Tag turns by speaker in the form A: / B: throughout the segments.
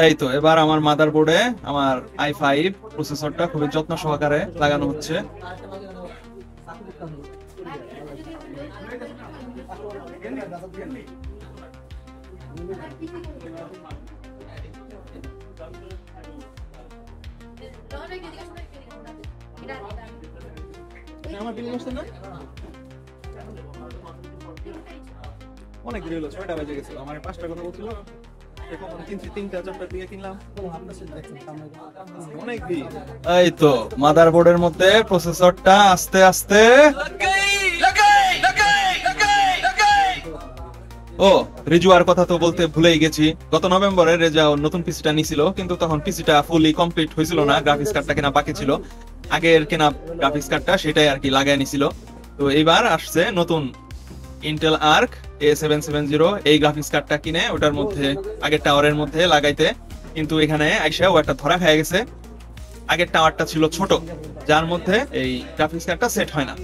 A: এই তো এবার আমার মাদারবোর্ডে আমার i5 প্রসেসরটা খুবই যত্ন সহকারে লাগানো হচ্ছে। অনেক দেরি হলো, 6টা বেজে গেছিল। আমার 5টা কথা বলছিল, এখন কিনছি 3টা 4টার দিকে কিনলাম। অনেক ভিড়। এই তো মাদারবোর্ডের মধ্যে প্রসেসরটা আস্তে আস্তে ও রিজুয়ার কথা তো বলতে ভুলেই গেছি। গত নভেম্বরে রেজা ওর নতুন পিসিটা নিছিল, কিন্তু তখন পিসিটা ফুলি কমপ্লিট হয়েছিল না, গ্রাফিক্স কার্ডটা কেনা বাকি ছিল। আগের কেনা গ্রাফিক্স কার্ডটা সেটাই আর কি লাগাই নিছিল। তো এইবার আসছে নতুন ইন্টেল আর্ক A770, এই গ্রাফিক্স কার্ডটা কিনে ওটার মধ্যে আগের টাওয়ারের মধ্যে লাগাইতে, কিন্তু এখানে আইসা ও একটা ধরা খেয়ে গেছে। আগের টাওয়ারটা ছিল ছোট, যার মধ্যে এই গ্রাফিক্স কার্ডটা সেট হয় না।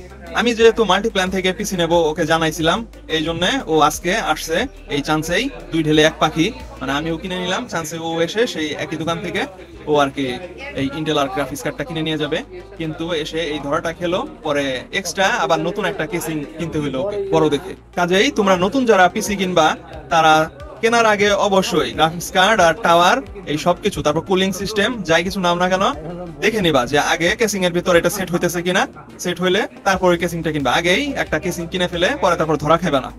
A: আমি যেহেতু মাল্টিপ্ল্যান থেকে পিসি নেব ওকে জানাইছিলাম, এই জন্য ও আজকে আসছে। এই চান্সেই দুই ঢেলে এক পাখি, মানে আমিও কিনে নিলাম, চান্সে ও এসে সেই একই দোকান থেকে ও আর কি এই ইন্টেল আর্ক গ্রাফিক্স কার্ডটা কিনে নিয়ে যাবে। কিন্তু এসে এই ধরাটা খেলো, পরে এক্সট্রা আবার নতুন একটা কেসিং কিনতে হইলো বড় দেখে। কাজেই তোমরা নতুন যারা পিসি কিনবা তারা কেনার আগে অবশ্যই গ্রাফিক্স কার্ড আর টাওয়ার এই সবকিছু, তারপর কুলিং সিস্টেম যাই কিছু নাম না কেন দেখে নিবা যে আগে কেসিং এর ভিতর এটা সেট হইতেছে কিনা। সেট হইলে তারপরে কেসিংটা কিনবা। আগেই একটা কেসিং কিনে ফেলে পরে তারপর ধরা খাবে না।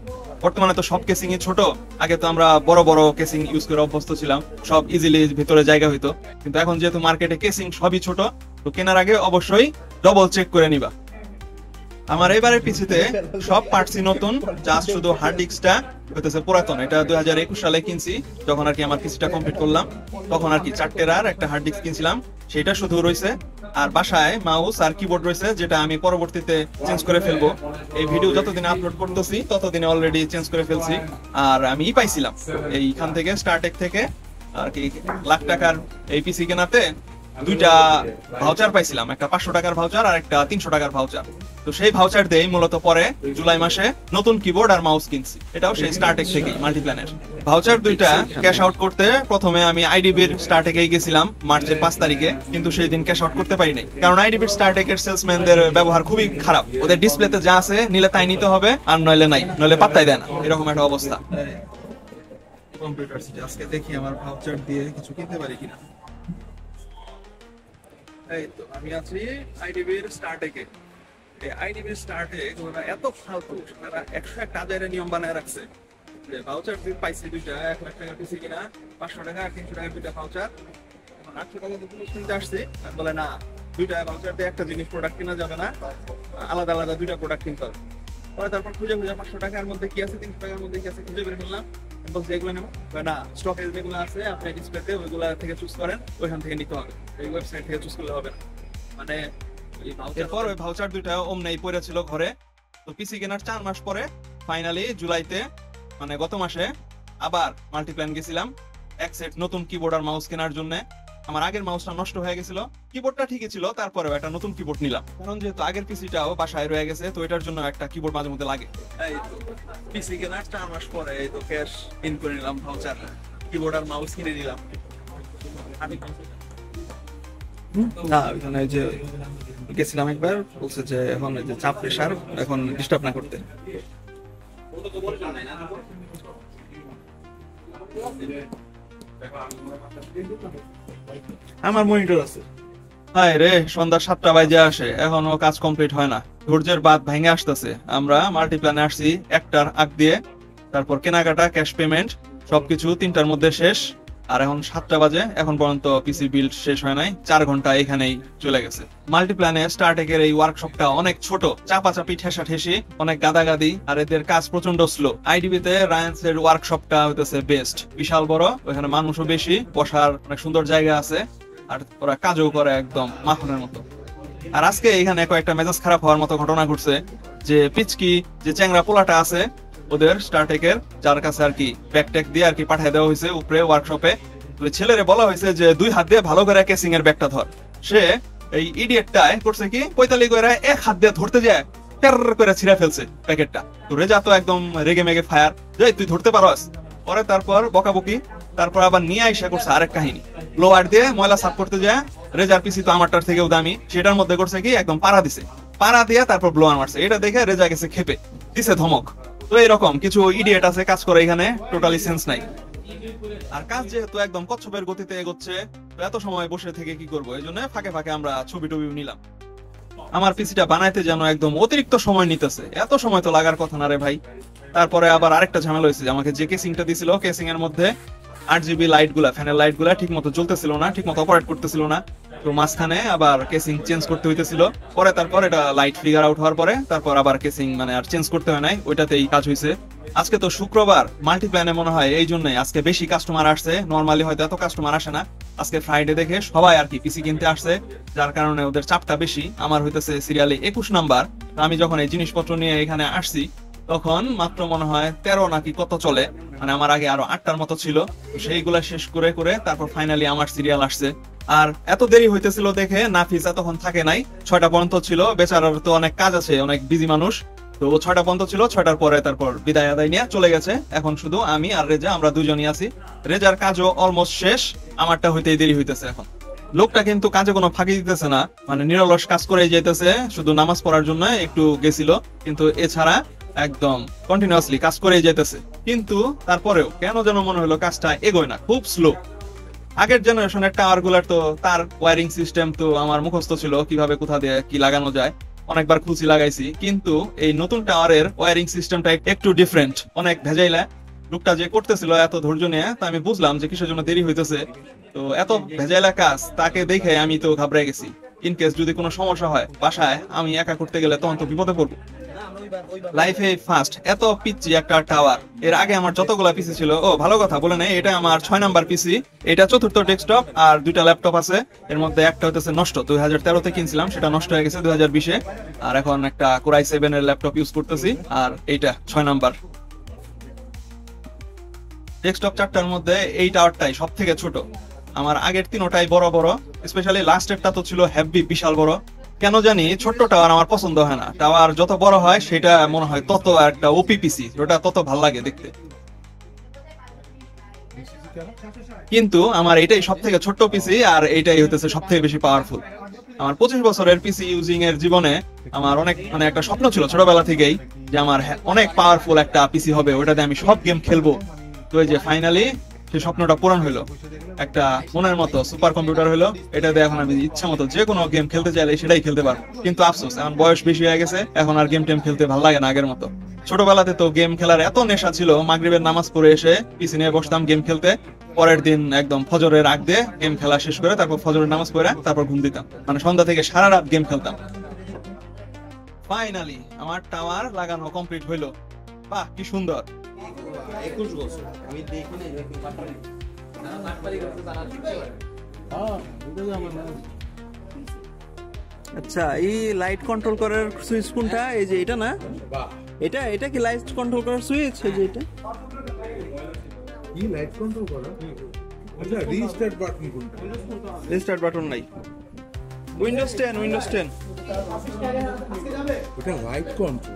A: বর্তমানে তো সব কেসিং ছোট, আগে তো আমরা বড় বড় কেসিং ইউজ করে অভ্যস্ত ছিলাম, সব ইজিলি ভিতরে জায়গা হইতো। কিন্তু এখন যেহেতু মার্কেটে কেসিং সবই ছোট, তো কেনার আগে অবশ্যই ডবল চেক করে নিবা। আমার এবারে পিসিতে সব পার্টসই নতুন, জাস্ট শুধু হার্ড ডিস্কটা হইতেছে পুরাতন। এটা 2021 সালে কিনছি, যখন আর কি আমার পিসিটা কমপ্লিট করলাম, তখন আর কি 4 টেরার একটা হার্ড ডিস্ক কিনছিলাম, সেটা শুধু রয়েছে। আর বাসায় মাউস আর কিবোর্ড রয়েছে, যেটা আমি পরবর্তীতে চেঞ্জ করে ফেলবো। এই ভিডিও যতদিন আপলোড করতেছি ততদিনে অলরেডি চেঞ্জ করে ফেলছি। আর আমি পাইছিলাম এইখান থেকে স্টারটেক থেকে আর কি লাখ টাকার এই পিসি কেনাতে দুইটা ভাউচার পাইছিলাম, একটা 500 টাকার ভাউচার আর একটা 300 টাকার ভাউচার। তো সেই ভাউচার দেই মূলত পরে জুলাই মাসে নতুন কিবোর্ড আর মাউস কিনছি, এটাও সেই স্টারটেক থেকে মাল্টিপ্ল্যানের। ভাউচার দুইটা ক্যাশ আউট করতে প্রথমে আমি আইডিবির স্টারটেকেই গেছিলাম মার্চের 5 তারিখে, কিন্তু সেই দিন ক্যাশ আউট করতে পারি নাই, কারণ আইডিবির স্টারটেকের সেলসম্যানদের ব্যবহার খুবই খারাপ। ওদের ডিসপ্লেতে যা আছে নিলে তাই নিতে হবে, আর নইলে নাই, নইলে পাত্তাই দেয় না, এরকম একটা অবস্থা। কম্পিউটার সিটি আজকে দেখি আমার ভাউচার দিয়ে কিছু কিনতে পারি কিনা। এই তো আমি আছি আইডিবির স্টারটেকে। এই আইডিবির স্টারটেক ওরা এত ফালতু, তারা 101 আজাইরা নিয়ম বানায় রাখছে যে ভাউচার দিয়ে পাইছি দুইটা, 1 লাখ টাকার পিসি কিনা 500 টাকা আর 300 টাকার দুইটা ভাউচার। 800 টাকা দিয়ে জিনিস কিনতে আসছে, আর বলে না দুইটা ভাউচার দিয়ে একটা জিনিস প্রোডাক্ট কেনা যাবে না, আলাদা আলাদা দুইটা প্রোডাক্ট কিনতে হবে। পরে তারপর খুঁজে 500 টাকার মধ্যে কি আছে 300 টাকার মধ্যে কি আছে খুঁজে বের করলাম। বলছি এগুলো নেবো না, স্টকে যেগুলো আছে আপনি ডিসপ্লেতে ওইগুলো থেকে চুজ করেন, ওইখান থেকে নিতে হবে, এই ওয়েবসাইট থেকে চুজ করলে হবে না। মানে এরপর ওই ভাউচার দুইটা অমনেই পড়ে ছিল ঘরে। তো পিসি কেনার 4 মাস পরে ফাইনালি জুলাইতে, মানে গত মাসে আবার মাল্টিপ্ল্যান গেছিলাম এক সেট নতুন কিবোর্ড আর মাউস কেনার জন্য। আমার আগের মাউসটা নষ্ট হয়ে গেছিল, কিবোর্ডটা ঠিকই ছিল, তারপরেও একটা নতুন কিবোর্ড নিলাম, কারণ যেহেতু আগের পিসিটাও বাসায় রয়ে গেছে, তো এটার জন্য একটা কিবোর্ড মাঝে মধ্যে লাগে। এই তো পিসি কেনার 4 মাস পরে এই তো ক্যাশ ইন করে নিলাম, ভাউচার কিবোর্ড আর মাউস কিনে নিলাম। না ওইখানে যে গেছিলাম একবার, বলছে যে এখন যে চাপ প্রেসার এখন ডিস্টার্ব না করতে। আমার মনিটর আছে। হায় রে, সন্ধ্যা 7টা বাজে আসে, এখনো কাজ কমপ্লিট হয় না। ধৈর্যের বাঁধ ভেঙে আসতেছে। আমরা মাল্টিপ্ল্যানে আসছি 1টার আগ দিয়ে, তারপর কেনাকাটা ক্যাশ পেমেন্ট সবকিছু 3টার মধ্যে শেষ। আর এখন 7টা বাজে, এখন পর্যন্ত পিসি বিল্ড শেষ হয় নাই। 4 ঘন্টা এখানেই চলে গেছে। মাল্টিপ্ল্যানে স্টারটেকের এই ওয়ার্কশপটা অনেক ছোট, চাপাচাপি ঠেসা ঠেসি, অনেক গাদাগাদি, আর এদের কাজ প্রচন্ড স্লো। আইডিবিতে রায়ান্সের ওয়ার্কশপটা হইতেছে বেস্ট, বিশাল বড়, ওখানে মানুষও বেশি, বসার অনেক সুন্দর জায়গা আছে, আর ওরা কাজও করে একদম মাখনের মতো। আর আজকে এখানে কয়েকটা মেজাজ খারাপ হওয়ার মতো ঘটনা ঘটছে, যে পিচকি যে চ্যাংরা পোলাটা আছে ওদের স্টারটেকের, যার কাছে আর কি ব্যাকটেক দিয়ে আর কি পাঠিয়ে দেওয়া হয়েছে উপরে ওয়ার্কশপে। তো ছেলেরে বলা হয়েছে যে 2 হাত দিয়ে ভালো করে কেসিং এর ব্যাগটা ধর। সে এই ইডিয়েটটাই করছে কি, 45 করে 1 হাত দিয়ে ধরতে যায়, টের করে ছিঁড়ে ফেলছে প্যাকেটটা। তো রেজা তো একদম রেগে মেগে ফায়ার, যে তুই ধরতে পারস। পরে তারপর বকাবকি, তারপর আবার নিয়ে আইসা করছে আরেক কাহিনী, ব্লোয়ার দিয়ে ময়লা সাফ করতে যায়। রেজার পিসি তো আমারটার থেকেও দামি, সেটার মধ্যে করছে কি একদম পাড়া দিছে, পাড়া দিয়ে তারপর ব্লোয়ার মারছে। এটা দেখে রেজা গেছে খেপে, দিছে ধমক। তো এরকম কিছু ইডিয়েট আছে কাজ করে এখানে, টোটালি সেন্স নাই। আর কাজ যেহেতু একদম কচ্ছপের গতিতে এগোচ্ছে, তো এত সময় বসে থেকে কি করবো, এই জন্য ফাঁকে ফাঁকে আমরা ছবি টবি নিলাম। আমার পিসিটা বানাইতে যেন একদম অতিরিক্ত সময় নিতেছে, এত সময় তো লাগার কথা না রে ভাই। তারপরে আবার আরেকটা ঝামেলা হয়েছে, আমাকে যে কেসিংটা দিছিল, কেসিং এর মধ্যে 8GB লাইট গুলা, ফ্যানের লাইট গুলা ঠিক মতো জ্বলতেছিল না, ঠিক মতো অপারেট করতেছিল না। তো মাঝখানে আবার কেসিং চেঞ্জ করতে হইতেছিল। পরে তারপর এটা লাইট ফিগার আউট হওয়ার পরে তারপর আবার কেসিং মানে আর চেঞ্জ করতে হয় নাই, ওইটাতেই কাজ হয়েছে। আজকে তো শুক্রবার, মাল্টিপ্ল্যানে মনে হয় এই জন্যই আজকে বেশি কাস্টমার আসছে, নরমালি হয়তো এত কাস্টমার আসে না। আজকে ফ্রাইডে দেখে সবাই আর কি পিসি কিনতে আসছে, যার কারণে ওদের চাপটা বেশি। আমার হইতেছে সিরিয়ালে 21 নাম্বার। আমি যখন এই জিনিসপত্র নিয়ে এখানে আসছি তখন মাত্র মনে হয় 13 নাকি কত চলে, মানে আমার আগে আরো 8টার মতো ছিল। সেইগুলা শেষ করে করে তারপর ফাইনালি আমার সিরিয়াল আসছে। আর এত দেরি হইতেছিল দেখে নাফিস তখন থাকে নাই, 6টা পর্যন্ত ছিল। বেচারার তো অনেক কাজ আছে, অনেক বিজি মানুষ। তো 6টা পর্যন্ত ছিল, 6টার পরে তারপর বিদায় আদায় নিয়ে চলে গেছে। এখন শুধু আমি আর রেজা, আমরা দুজনই আছি। রেজার কাজও অলমোস্ট শেষ, আমারটা হইতেই দেরি হইতেছে এখন। লোকটা কিন্তু কাজে কোনো ফাঁকি দিতেছে না, মানে নিরলস কাজ করে যাইতেছে, শুধু নামাজ পড়ার জন্য একটু গেছিল, কিন্তু এছাড়া একদম কন্টিনিউয়াসলি কাজ করে যাইতেছে। কিন্তু তারপরেও কেন যেন মনে হলো কাজটা এগোয় না, খুব স্লো। আগের জেনারেশনের টাওয়ার গুলার তো তার ওয়ারিং সিস্টেম তো আমার মুখস্থ ছিল, কিভাবে কোথা দিয়ে কি লাগানো যায়, অনেকবার খুলছি, লাগাইছি। কিন্তু এই নতুন টাওয়ারের ওয়ারিং সিস্টেমটা একটু ডিফারেন্ট, অনেক ভেজাইলা। লোকটা যে করতেছিল এত ধৈর্য নিয়ে, তা আমি বুঝলাম যে কিসের জন্য দেরি হইতেছে। তো এত ভেজাইলা কাজ, তাকে দেখে আমি তো ঘাবড়ে গেছি। ইনকেস যদি কোনো সমস্যা হয় বাসায়, আমি একা করতে গেলে তখন তো বিপদে পড়বো। লাইফে ফার্স্ট এত পিচ্ছি একটা টাওয়ার। এর আগে আমার যতগুলা পিসি ছিল, ও ভালো কথা বলে নেই, এটা আমার 6 নাম্বার পিসি। এটা 4র্থ ডেস্কটপ, আর 2টা ল্যাপটপ আছে। এর মধ্যে একটা হইতেছে নষ্ট, 2013-তে কিনছিলাম, সেটা নষ্ট হয়ে গেছে 2020-এ। আর এখন একটা Core i7 এর ল্যাপটপ ইউজ করতেছি। আর এইটা 6 নাম্বার ডেস্কটপ। 4টার মধ্যে এই টাওয়ারটাই সব থেকে ছোট। আমার আগের 3টাই বড় বড়, স্পেশালি লাস্টেরটা তো ছিল হেভি, বিশাল বড়। কেন জানি ছোট্ট টাওয়ার আমার পছন্দ হয় না। টাওয়ার যত বড় হয় সেটা মনে হয় তত একটা ওপি পিসি, ওটা তত ভাল লাগে দেখতে। কিন্তু আমার এটাই সব থেকে ছোট্ট পিসি, আর এইটাই হতেছে সব থেকে বেশি পাওয়ারফুল। আমার 25 বছরের পিসি ইউজিং এর জীবনে আমার অনেক মানে একটা স্বপ্ন ছিল ছোটবেলা থেকেই, যে আমার অনেক পাওয়ারফুল একটা পিসি হবে, ওটাতে আমি সব গেম খেলবো। তো এই যে ফাইনালি সেই স্বপ্নটা পূরণ হলো, একটা মনের মতো সুপার কম্পিউটার হলো। এটাতে এখন আমি ইচ্ছা মতো যে কোনো গেম খেলতে চাইলে সেটাই খেলতে পারবো। কিন্তু আফসোস, এখন বয়স বেশি হয়ে গেছে, এখন আর গেম টেম খেলতে ভালো লাগে না আগের মতো। ছোটবেলাতে তো গেম খেলার এত নেশা ছিল, মাগরিবের নামাজ পড়ে এসে পিসি নিয়ে বসতাম গেম খেলতে। পরের দিন একদম ফজরের আগ দিয়ে গেম খেলা শেষ করে তারপর ফজরের নামাজ পড়ে তারপর ঘুম দিতাম, মানে সন্ধ্যা থেকে সারা রাত গেম খেলতাম। ফাইনালি আমার টাওয়ার লাগানো কমপ্লিট হইলো। বাহ, কি সুন্দর।
B: 21 বছর আমি দেখি না এরকম পাঠারি না পাঠারি করতে জানা ঠিক আছে। হ্যাঁ এটা আমার না।
C: আচ্ছা, এই লাইট কন্ট্রোল করার সুইচ কোনটা? এই যে এটা না, এটা এটা কি লাইট কন্ট্রোল করার সুইচ? এই যে এটা
D: কি লাইট কন্ট্রোল করা? আচ্ছা, রিস্টার্ট বাটন কোনটা?
C: রিস্টার্ট বাটন নাই। উইন্ডোজ 10, উইন্ডোজ 10
D: ওটা লাইট কন্ট্রোল।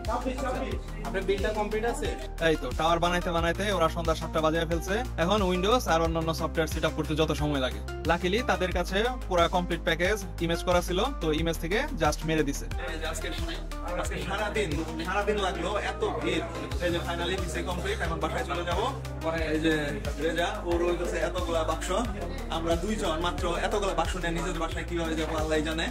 B: আপনার বিলটা কমপ্লিট আছে?
A: এই তো টাওয়ার বানাইতে বানাইতে ওরা সন্ধ্যা 7টা বাজিয়ে ফেলছে। এখন উইন্ডোজ আর অন্যান্য সফটওয়্যার সেটআপ করতে যত সময় লাগে, লাকিলি তাদের কাছে পুরো কমপ্লিট প্যাকেজ ইমেজ করা ছিল, তো ইমেজ থেকে জাস্ট মেরে দিছে। আজকে সারাদিন লাগলো, এত ভিড়। এই যে ফাইনালি পিসি কমপ্লিট, এখন বাসায় চলে যাব। এই যে রেজা, ওর হইতেছে এতগুলা বাক্স, আমরা দুইজন মাত্র এতগুলা বাক্স নিয়ে নিজের বাসায় কিভাবে যাবো আল্লাহই জানে,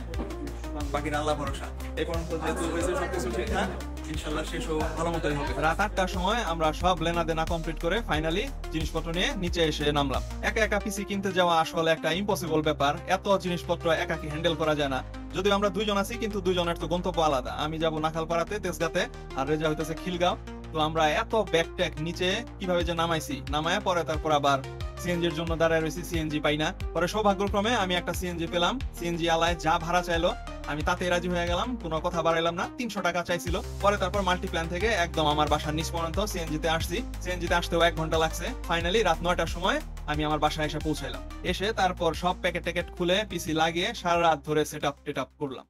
A: বাকিরা আল্লাহ ভরসা। এই পর্যন্ত যেহেতু হয়েছে সবকিছু ঠিকঠাক, ইনশাল্লাহ শেষও ভালো মতোই হবে। রাত 8টার সময় আমরা সব লেনা দেনা কমপ্লিট করে ফাইনালি জিনিসপত্র নিয়ে নিচে এসে নামলাম। একা একা পিসি কিনতে যাওয়া আসলে একটা ইম্পসিবল ব্যাপার, এত জিনিসপত্র একাকি হ্যান্ডেল করা যায় না। যদিও আমরা দুইজন আছি, কিন্তু দুইজনের তো গন্তব্য আলাদা। আমি যাব নাখালপাড়াতে, তেজগাঁতে, আর রেজা হইতেছে খিলগাঁও। তো আমরা এত ব্যাগ ট্যাগ নিচে কিভাবে যে নামাইছি, নামায় পরে তারপর আবার সিএনজির জন্য দাঁড়ায় রয়েছি, সিএনজি পাই না। পরে সৌভাগ্যক্রমে আমি একটা সিএনজি পেলাম। সিএনজি আলায় যা ভাড়া চাইলো আমি তাতে রাজি হয়ে গেলাম, কোনো কথা বাড়াইলাম না। 300 টাকা চাইছিল। পরে তারপর মাল্টিপ্ল্যান থেকে একদম আমার বাসার নিচ পর্যন্ত সিএনজিতে আসছি। সিএনজিতে আসতেও 1 ঘন্টা লাগছে। ফাইনালি রাত 9টার সময় আমি আমার বাসায় এসে পৌঁছাইলাম। এসে তারপর সব প্যাকেট ট্যাকেট খুলে পিসি লাগিয়ে সারা রাত ধরে সেটআপ টেটআপ করলাম।